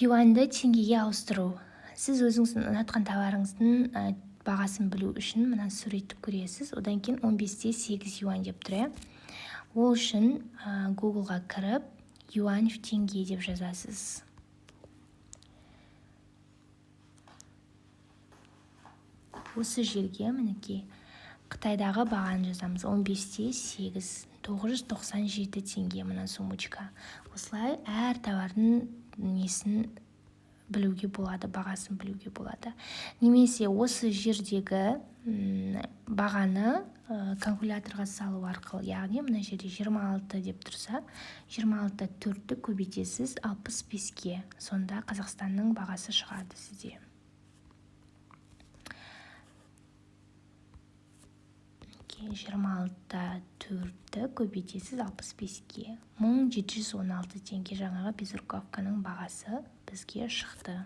Юаньді теңгеге ауыстыру. Сіз өзіңіздің ұнатқан товарыңыздың бағасын білу үшін мына суретті көресіз. Одан кейін 15-те 8 юань деп тұр. Ол үшін Google-ға кіріп, юань в теңге деп жазасыз. Осы жерге мінекей Қытайдағы бағаны жазамыз. 15-те 8, 997 теңге мына сумочка. Осылай әр товардың несін білуге болады, бағасын білуге болады. Немесе осы жердегі бағаны калькуляторға салу арқылы, яғни мына жерде 26 деп тұрса, 26-та 4-ті көбейтесіз 65-ке. Сонда Қазақстанның бағасы шығады сізде. 26-та 4-ті көбейтесіз 65-ке. 1716 теңге жаңағы безрукавканың бағасы бізге шықты.